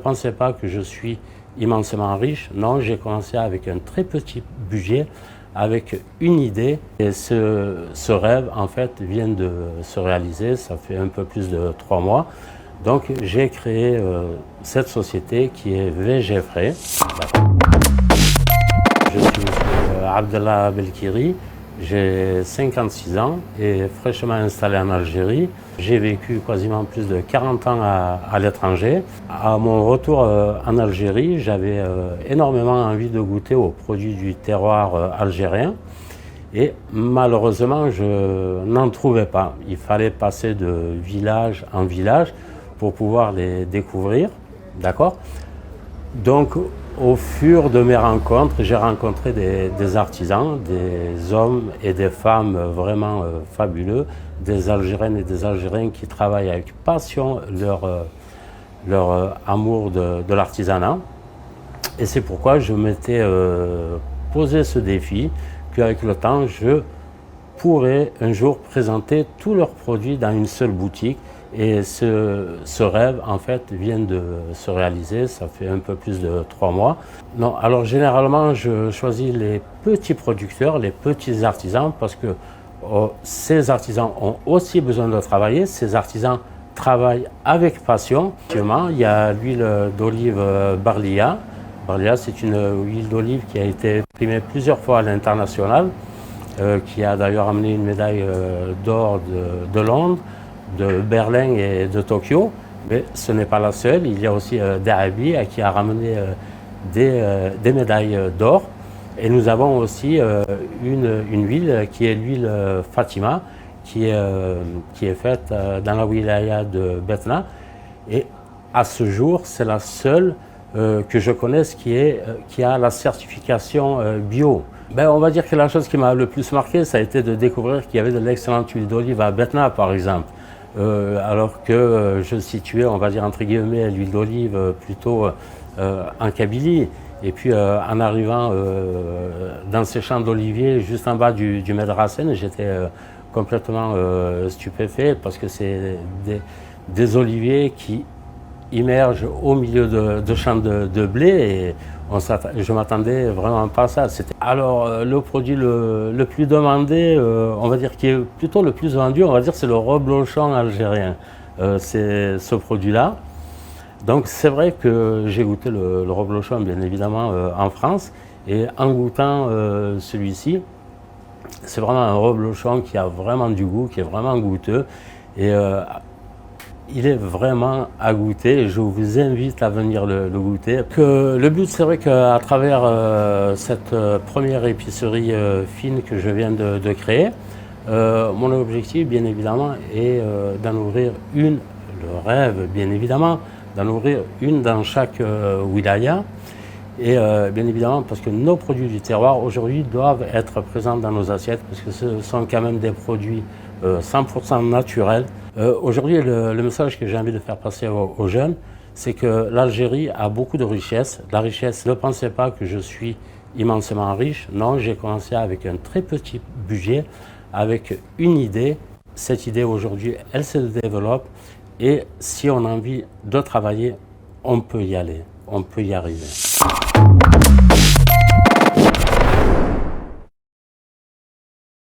pensais pas que je suis immensément riche. Non, j'ai commencé avec un très petit budget, avec une idée. Et ce rêve, en fait, vient de se réaliser. Ça fait un peu plus de 3 mois. Donc, j'ai créé cette société qui est VG Frais. Je suis Abdellah Belkiri. J'ai 56 ans et fraîchement installé en Algérie. J'ai vécu quasiment plus de 40 ans à l'étranger. À mon retour en Algérie, j'avais énormément envie de goûter aux produits du terroir algérien. Et malheureusement, je n'en trouvais pas. Il fallait passer de village en village pour pouvoir les découvrir. D'accord ? Donc, au fur de mes rencontres, j'ai rencontré des artisans, des hommes et des femmes vraiment fabuleux, des Algériennes et des Algériens qui travaillent avec passion leur amour de l'artisanat. Et c'est pourquoi je m'étais posé ce défi, qu'avec le temps, je pourrais un jour présenter tous leurs produits dans une seule boutique. Et ce rêve, en fait, vient de se réaliser. Ça fait un peu plus de 3 mois. Non, alors généralement, je choisis les petits producteurs, les petits artisans, parce que ces artisans ont aussi besoin de travailler. Ces artisans travaillent avec passion. Il y a l'huile d'olive Barlia. Barlia, c'est une huile d'olive qui a été primée plusieurs fois à l'international, qui a d'ailleurs amené une médaille d'or de Londres, de Berlin et de Tokyo, mais ce n'est pas la seule. Il y a aussi Dahabi qui a ramené des médailles d'or. Et nous avons aussi une huile qui est l'huile Fatima, qui est faite dans la wilaya de Betna. Et à ce jour, c'est la seule que je connaisse qui a la certification bio. On va dire que la chose qui m'a le plus marqué, ça a été de découvrir qu'il y avait de l'excellente huile d'olive à Betna, par exemple. Alors que je situais, on va dire entre guillemets, l'huile d'olive plutôt en Kabylie. Et puis en arrivant dans ces champs d'oliviers, juste en bas du Medrassen, j'étais complètement stupéfait parce que c'est des oliviers qui immergent au milieu de champs de blé et je m'attendais vraiment pas à ça. Alors le produit le plus demandé, on va dire qui est plutôt le plus vendu, on va dire c'est le reblochon algérien. C'est ce produit-là. Donc c'est vrai que j'ai goûté le reblochon bien évidemment en France et en goûtant celui-ci, c'est vraiment un reblochon qui a vraiment du goût, qui est vraiment goûteux et il est vraiment à goûter et je vous invite à venir le goûter. Le but, c'est vrai qu'à travers cette première épicerie fine que je viens de créer, mon objectif, bien évidemment, est d'en ouvrir une, le rêve, bien évidemment, d'en ouvrir une dans chaque wilaya. Et bien évidemment, parce que nos produits du terroir, aujourd'hui, doivent être présents dans nos assiettes, parce que ce sont quand même des produits 100% naturels. Aujourd'hui, le message que j'ai envie de faire passer aux jeunes, c'est que l'Algérie a beaucoup de richesses. La richesse, ne pensez pas que je suis immensément riche. Non, j'ai commencé avec un très petit budget, avec une idée. Cette idée, aujourd'hui, elle se développe. Et si on a envie de travailler, on peut y aller, on peut y arriver.